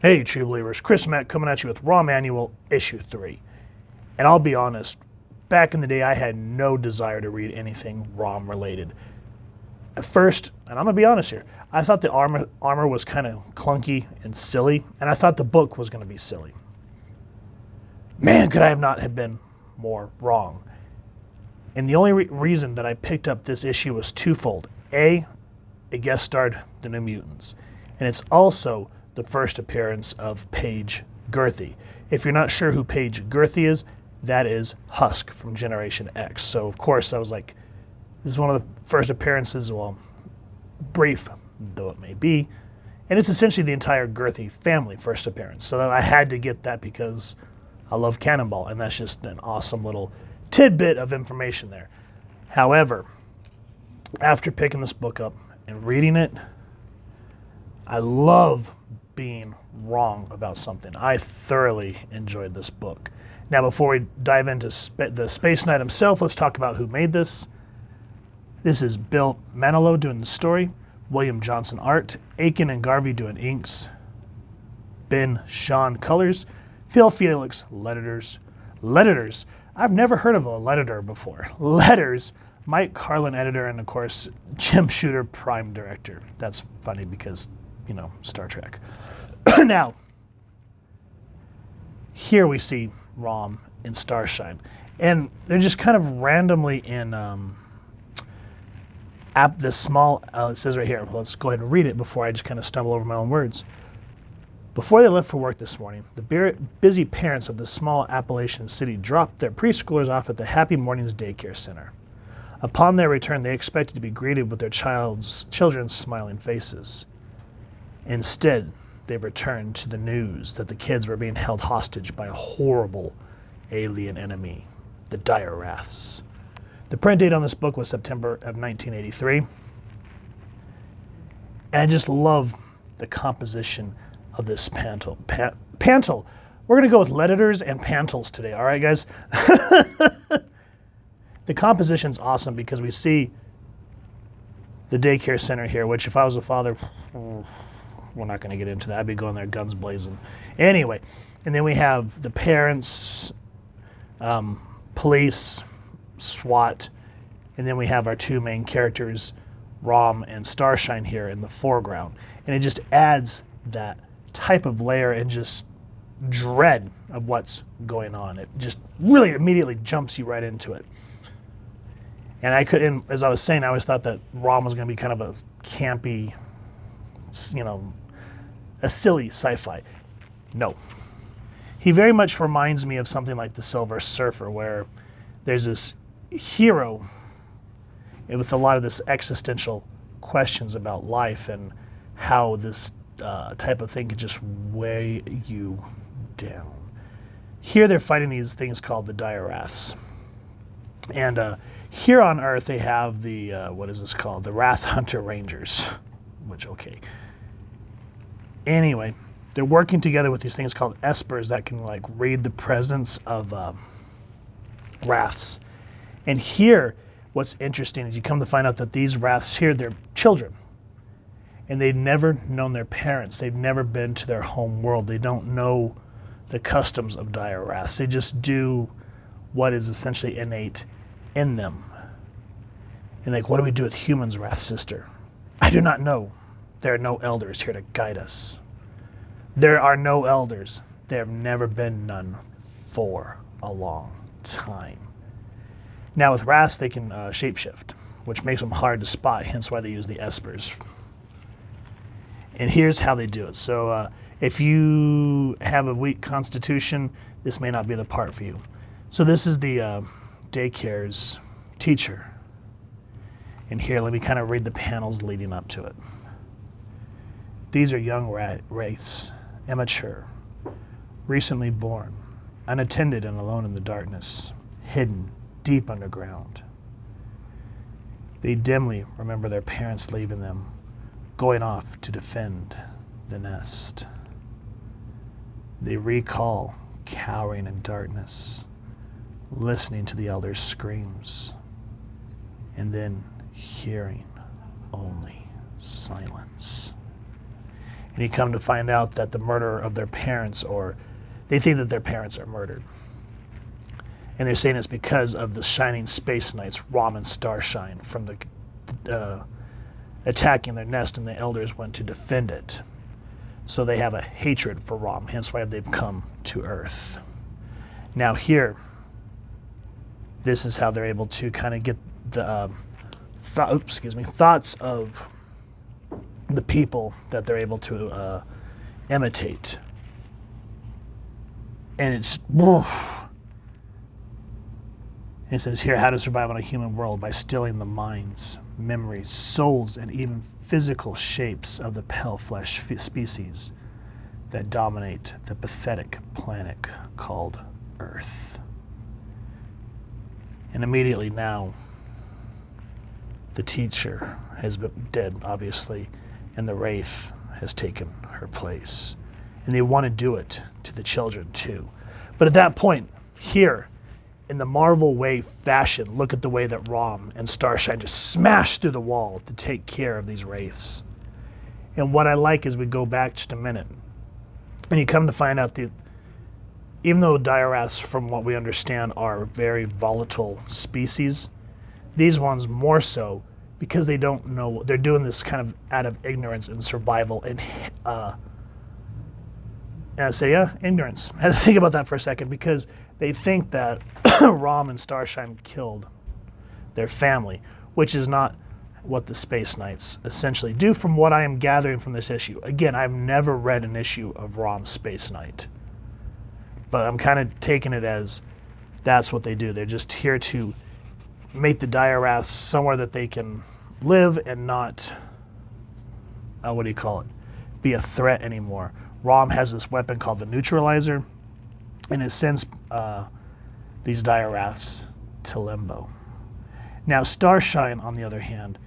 Hey, True Believers, Chris Mack coming at you with Raw Manual Issue 3. And I'll be honest, back in the day, I had no desire to read anything ROM related. At first, and I'm going to be honest here, I thought the armor was kind of clunky and silly, and I thought the book was going to be silly. Man, could I have not have been more wrong. And the only reason that I picked up this issue was twofold. A, it guest starred the New Mutants, and it's also the first appearance of Paige Gurthie. If you're not sure who Paige Gurthie is, that is Husk from Generation X. So of course I was like, this is one of the first appearances, well, brief though it may be, and it's essentially the entire Gurthie family first appearance. So I had to get that because I love Cannonball, and that's just an awesome little tidbit of information there. However, after picking this book up and reading it, I love being wrong about something. I thoroughly enjoyed this book. Now, before we dive into the Space Knight himself, let's talk about who made this. This is Bill Manilow doing the story, William Johnson art, Aiken and Garvey doing inks, Ben Sean colors, Phil Felix letters. I've never heard of a letterer before. Letters, Mike Carlin editor, and of course Jim Shooter prime director. That's funny because, you know, Star Trek. Now, here we see Rom in Starshine, and they're just kind of randomly in this small, it says right here, let's go ahead and read it before I just kind of stumble over my own words. Before they left for work this morning, the busy parents of the small Appalachian city dropped their preschoolers off at the Happy Mornings Daycare Center. Upon their return, they expected to be greeted with their children's smiling faces. Instead, they returned to the news that the kids were being held hostage by a horrible alien enemy, the Dire Wraths. The print date on this book was September of 1983. And I just love the composition of this panel. We're going to go with letters and pantels today, all right, guys? The composition's awesome because we see the daycare center here, which if I was a father, we're not going to get into that. I'd be going there guns blazing. Anyway, and then we have the parents, police, SWAT, and then we have our two main characters, Rom and Starshine here in the foreground. And it just adds that type of layer and just dread of what's going on. It just really immediately jumps you right into it. And as I was saying, I always thought that Rom was going to be kind of a campy, you know, a silly sci-fi. No. He very much reminds me of something like the Silver Surfer, where there's this hero with a lot of this existential questions about life and how this type of thing could just weigh you down. Here they're fighting these things called the Dire Wraths. And here on Earth they have the, what is this called? The Wrath Hunter Rangers, which, okay. Anyway, they're working together with these things called espers that can like read the presence of wraths. And here, what's interesting is you come to find out that these wraths here, they're children. And they've never known their parents. They've never been to their home world. They don't know the customs of dire wraths. They just do what is essentially innate in them. And like, what do we do with humans, Wrath Sister? I do not know. There are no elders here to guide us. There are no elders. There have never been none for a long time. Now with wraths, they can shapeshift, which makes them hard to spot, hence why they use the espers. And here's how they do it. So if you have a weak constitution, this may not be the part for you. So this is the daycare's teacher. And here, let me kind of read the panels leading up to it. These are young wraiths, immature, recently born, unattended and alone in the darkness, hidden deep underground. They dimly remember their parents leaving them, going off to defend the nest. They recall cowering in darkness, listening to the elders' screams, and then hearing only silence. And you come to find out that the murder of their parents, or they think that their parents are murdered. And they're saying it's because of the shining space knights, Rom and Starshine, from the attacking their nest, and the elders went to defend it. So they have a hatred for Rom, hence why they've come to Earth. Now here, this is how they're able to kind of get the thoughts of the people that they're able to imitate. And it says here, how to survive on a human world by stealing the minds, memories, souls, and even physical shapes of the pale flesh species that dominate the pathetic planet called Earth. And immediately now, the teacher has been dead, obviously, and the Wraith has taken her place. And they want to do it to the children too. But at that point, here, in the Marvel way fashion, look at the way that Rom and Starshine just smash through the wall to take care of these Wraiths. And what I like is we go back just a minute, and you come to find out that even though Dire-Wraiths, from what we understand, are very volatile species, these ones more so because they don't know, they're doing this kind of out of ignorance and survival. And I say, yeah, ignorance. I had to think about that for a second, because they think that Rom and Starshine killed their family, which is not what the Space Knights essentially do, from what I am gathering from this issue. Again, I've never read an issue of Rom Spaceknight, but I'm kind of taking it as that's what they do. They're just here to make the Dire-Wraiths somewhere that they can live and not, be a threat anymore. Rom has this weapon called the Neutralizer, and it sends these Dire-Wraiths to Limbo. Now, Starshine, on the other hand,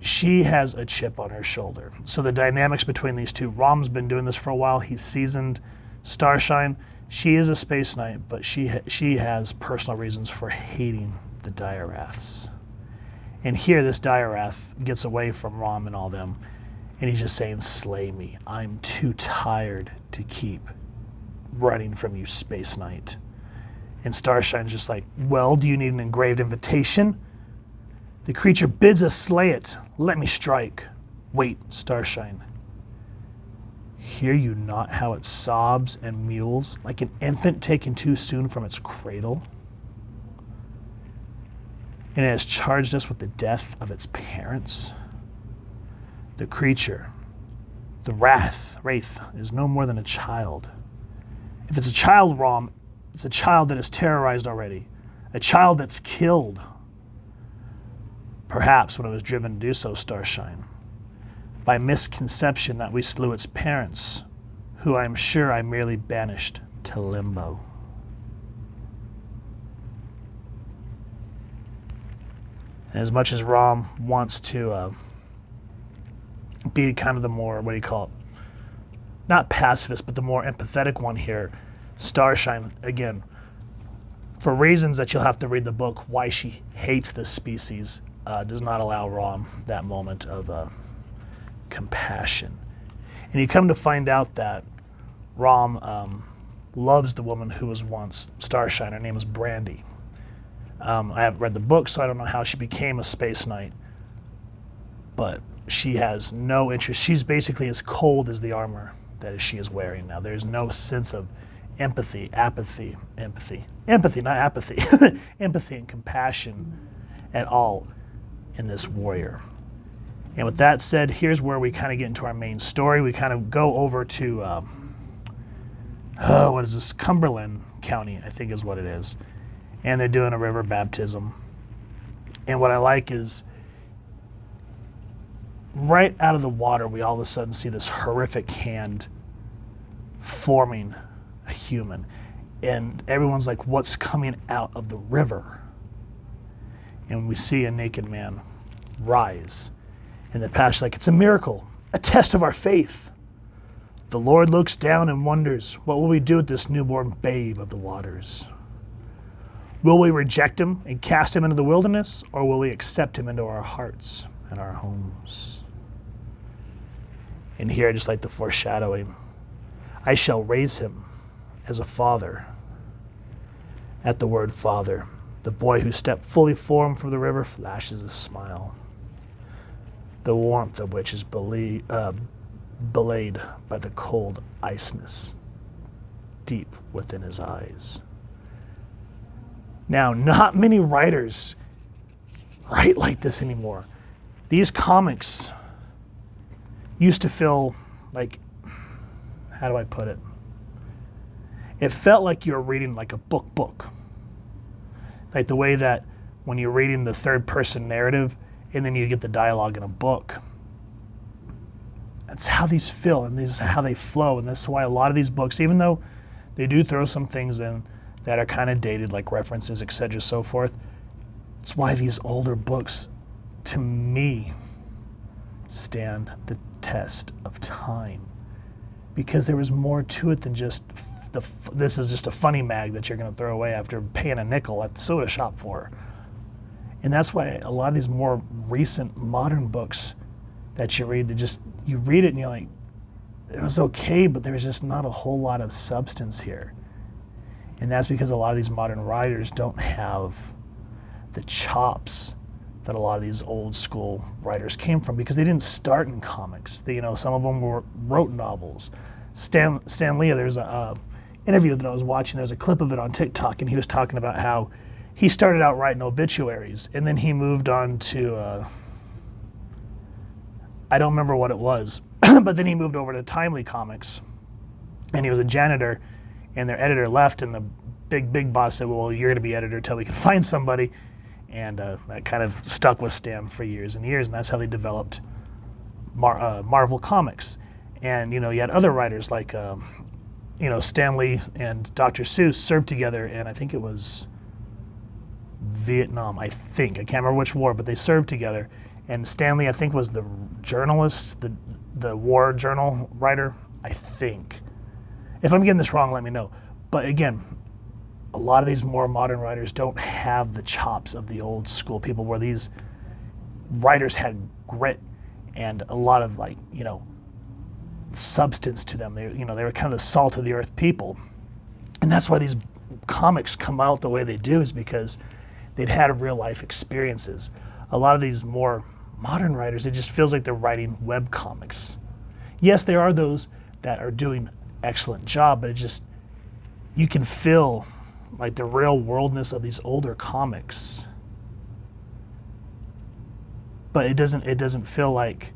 she has a chip on her shoulder. So the dynamics between these two, Rom's been doing this for a while. He's seasoned. Starshine, she is a Space Knight, but she has personal reasons for hating the Dire-Wraiths. And here, this Dire-Wraith gets away from Rom and all them, and he's just saying, slay me. I'm too tired to keep running from you, Space Knight. And Starshine's just like, well, do you need an engraved invitation? The creature bids us slay it. Let me strike. Wait, Starshine. Hear you not how it sobs and mewls like an infant taken too soon from its cradle? And it has charged us with the death of its parents? The creature, the Wraith, is no more than a child. If it's a child, Rom, it's a child that is terrorized already. A child that's killed. Perhaps when it was driven to do so, Starshine. By misconception that we slew its parents, who I am sure I merely banished to Limbo. And as much as Rom wants to be kind of the more, not pacifist, but the more empathetic one here, Starshine, again, for reasons that you'll have to read the book, why she hates this species, does not allow Rom that moment of compassion. And you come to find out that Rom loves the woman who was once Starshine. Her name is Brandy. I haven't read the book, so I don't know how she became a Space Knight, but she has no interest. She's basically as cold as the armor that she is wearing now. There's no sense of empathy, not apathy, empathy and compassion at all in this warrior. And with that said, here's where we kind of get into our main story. We kind of go over to, what is this? Cumberland County, I think is what it is. And they're doing a river baptism. And what I like is, right out of the water, we all of a sudden see this horrific hand forming a human. And everyone's like, what's coming out of the river? And we see a naked man rise. And the pastor's like, it's a miracle, a test of our faith. The Lord looks down and wonders, what will we do with this newborn babe of the waters? Will we reject him and cast him into the wilderness, or will we accept him into our hearts and our homes? And here I just like the foreshadowing. I shall raise him as a father. At the word father, the boy who stepped fully formed from the river flashes a smile, the warmth of which is belied by the cold iceness deep within his eyes. Now, not many writers write like this anymore. These comics used to feel like, how do I put it? It felt like you were reading like a book. Like the way that when you're reading the third person narrative and then you get the dialogue in a book. That's how these feel, and this is how they flow, and that's why a lot of these books, even though they do throw some things in that are kind of dated, like references, etc., so forth, it's why these older books, to me, stand the test of time. Because there was more to it than just this is just a funny mag that you're going to throw away after paying a nickel at the soda shop for. And that's why a lot of these more recent modern books that you read, you read it and you're like, it was okay, but there's just not a whole lot of substance here. And that's because a lot of these modern writers don't have the chops that a lot of these old school writers came from, because they didn't start in comics. Some of them wrote novels. Stan Lee, there's a interview that I was watching, there's a clip of it on TikTok, and he was talking about how he started out writing obituaries, and then he moved on to, I don't remember what it was, but then he moved over to Timely Comics, and he was a janitor, and their editor left, and the big boss said, well, you're going to be editor until we can find somebody, and that kind of stuck with Stan for years and years, and that's how they developed Marvel Comics. And, you had other writers like, Stan Lee and Dr. Seuss served together, and I think it was Vietnam, I can't remember which war, but they served together. And Stan Lee, I think, was the journalist, the war journal writer, I think. If I'm getting this wrong, let me know. But again, a lot of these more modern writers don't have the chops of the old school people, where these writers had grit and a lot of substance to them. They were kind of the salt of the earth people. And that's why these comics come out the way they do, is because they'd had real life experiences. A lot of these more modern writers, it just feels like they're writing web comics. Yes, there are those that are doing excellent job, but you can feel like the real worldness of these older comics. But it doesn't feel like,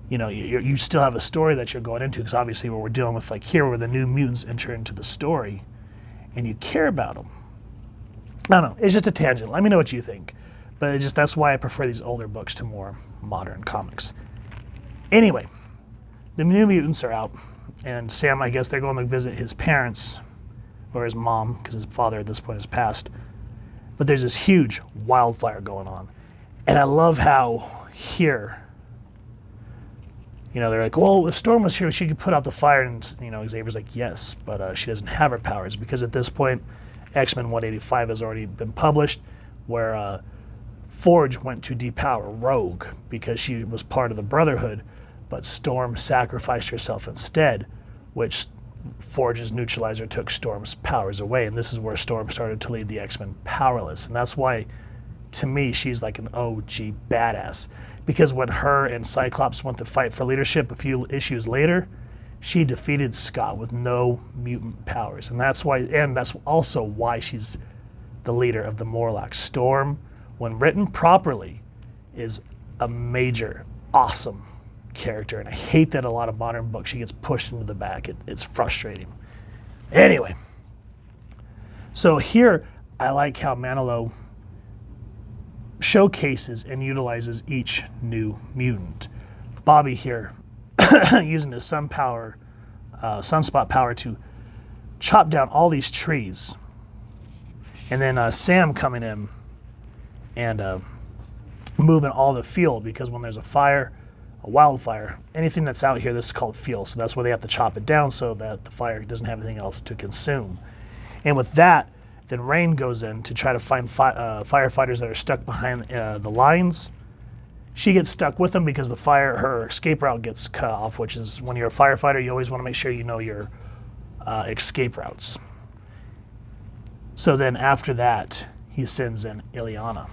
you still have a story that you're going into, because obviously what we're dealing with, like here, where the New Mutants enter into the story, and you care about them. I don't know, it's just a tangent. Let me know what you think. But that's why I prefer these older books to more modern comics. Anyway, the New Mutants are out, and Sam, I guess they're going to visit his parents, or his mom, because his father at this point has passed. But there's this huge wildfire going on. And I love how here, they're like, well, if Storm was here, she could put out the fire. And, Xavier's like, yes, but she doesn't have her powers, because at this point, X-Men 185 has already been published, where Forge went to depower Rogue because she was part of the Brotherhood, but Storm sacrificed herself instead, which Forge's neutralizer took Storm's powers away. And this is where Storm started to leave the X-Men powerless. And that's why, to me, she's like an OG badass. Because when her and Cyclops went to fight for leadership a few issues later, she defeated Scott with no mutant powers. And that's also why she's the leader of the Morlocks. Storm, when written properly, is a major, awesome character. And I hate that a lot of modern books, she gets pushed into the back. It's frustrating. Anyway, so here I like how Manilow showcases and utilizes each new mutant. Bobby here using his sunspot power to chop down all these trees, and then Sam coming in and moving all the fuel, because when there's a wildfire, anything that's out here, this is called fuel, so that's why they have to chop it down so that the fire doesn't have anything else to consume. And with that, then Rain goes in to try to find firefighters that are stuck behind the lines, She gets stuck with them because her escape route gets cut off, which is when you're a firefighter, you always want to make sure you know your escape routes. So then after that, he sends in Ileana.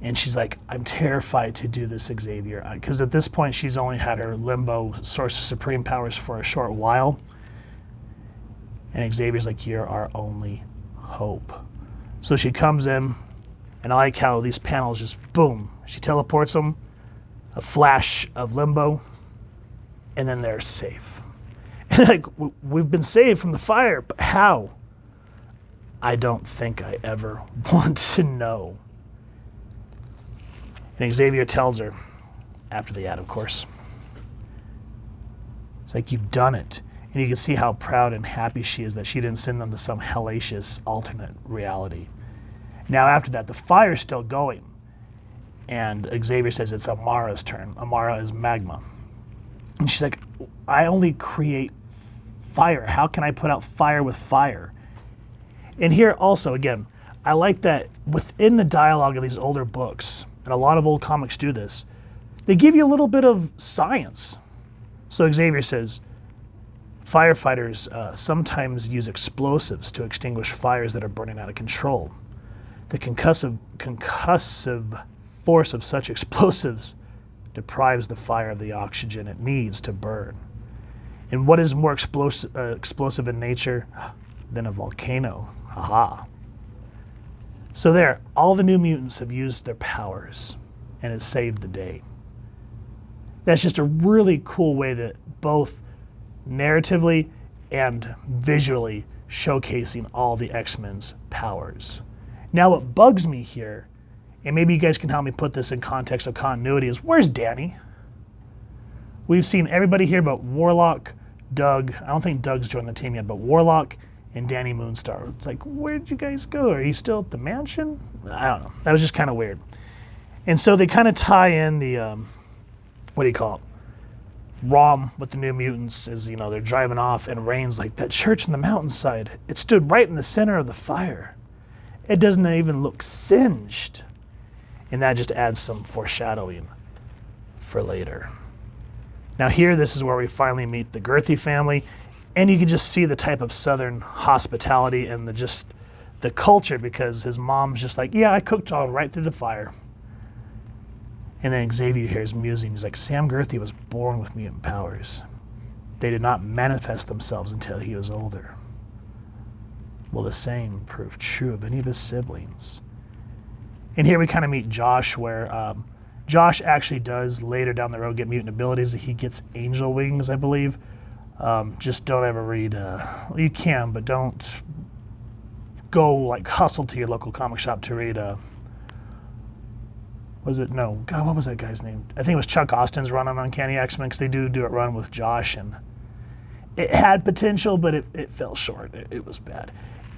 And she's like, I'm terrified to do this, Xavier. Because at this point, she's only had her limbo source of supreme powers for a short while. And Xavier's like, you're our only hope. So she comes in, and I like how these panels just, boom. She teleports them, a flash of limbo, and then they're safe. And like, we've been saved from the fire, but how? I don't think I ever want to know. And Xavier tells her, after the ad, of course. It's like, you've done it. And you can see how proud and happy she is that she didn't send them to some hellacious alternate reality. Now after that, the fire's still going. And Xavier says it's Amara's turn. Amara is magma. And she's like, I only create fire. How can I put out fire with fire? And here also, again, I like that within the dialogue of these older books, and a lot of old comics do this, they give you a little bit of science. So Xavier says, firefighters sometimes use explosives to extinguish fires that are burning out of control. The concussive force of such explosives deprives the fire of the oxygen it needs to burn. And what is more explosive in nature than a volcano? Haha. So there, all the New Mutants have used their powers, and it saved the day. That's just a really cool way that both narratively and visually showcasing all the X-Men's powers. Now what bugs me here, and maybe you guys can help me put this in context of continuity, is where's Danny? We've seen everybody here but Warlock, Doug. I don't think Doug's joined the team yet, but Warlock and Danny Moonstar. It's like, where'd you guys go? Are you still at the mansion? I don't know. That was just kind of weird. And so they kind of tie in the, what do you call it? Rom with the New Mutants as, they're driving off, and Rain's like, that church in the mountainside, it stood right in the center of the fire. It doesn't even look singed. And that just adds some foreshadowing for later. Now here, this is where we finally meet the Gurthie family, and you can just see the type of Southern hospitality and the culture, because his mom's just like, yeah, I cooked all right through the fire. And then Xavier hears musing. He's like, Sam Gurthie was born with mutant powers. They did not manifest themselves until he was older. Well, the same proved true of any of his siblings. And here we kind of meet Josh, where Josh actually does later down the road get mutant abilities. He gets angel wings, I believe. Just don't ever read, you can, but don't go hustle to your local comic shop to read, what was that guy's name? I think it was Chuck Austin's run on Uncanny X-Men, because they do a run with Josh, and it had potential, but it fell short. It was bad.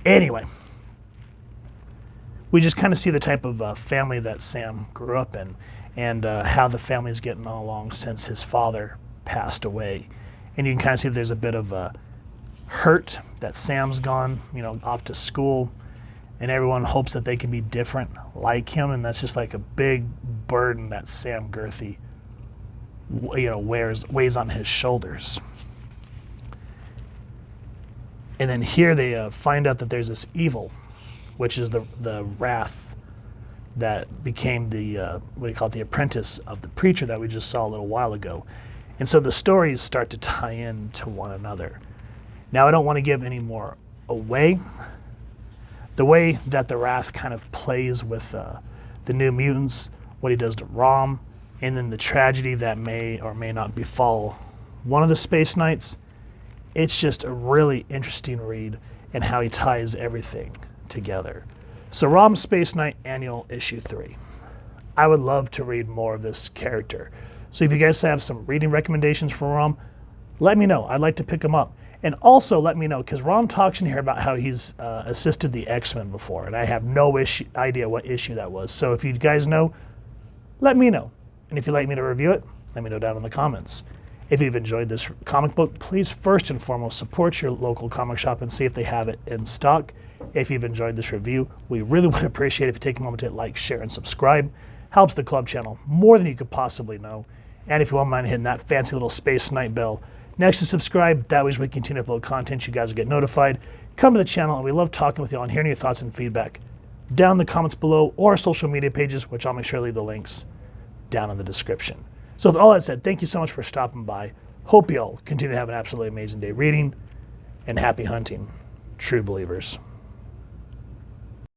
Anyway, we just kind of see the type of family that Sam grew up in, and how the family's getting along since his father passed away. And you can kind of see there's a bit of a hurt that Sam's gone, off to school, and everyone hopes that they can be different like him, and that's just like a big burden that Sam Gurthie, weighs on his shoulders. And then here they find out that there's this evil, which is the wrath that became the the apprentice of the preacher that we just saw a little while ago. And so the stories start to tie in to one another. Now, I don't want to give any more away. The way that the Wrath kind of plays with the New Mutants, what he does to Rom, and then the tragedy that may or may not befall one of the Space Knights, it's just a really interesting read in how he ties everything together. So Rom Spaceknight Annual Issue 3. I would love to read more of this character. So if you guys have some reading recommendations for Rom, let me know. I'd like to pick them up. And also let me know, because Rom talks in here about how he's assisted the X-Men before, and I have no idea what issue that was. So if you guys know, let me know. And if you'd like me to review it, let me know down in the comments. If you've enjoyed this comic book, please first and foremost support your local comic shop and see if they have it in stock. If you've enjoyed this review, we really would appreciate it if you take a moment to hit like, share, and subscribe. helps the club channel more than you could possibly know. And if you won't mind hitting that fancy little Spaceknight bell next to subscribe, that way as we continue to upload content, you guys will get notified. Come to the channel, and we love talking with you all and hearing your thoughts and feedback down in the comments below or our social media pages, which I'll make sure to leave the links down in the description. So with all that said, thank you so much for stopping by. Hope you all continue to have an absolutely amazing day reading, and happy hunting, true believers.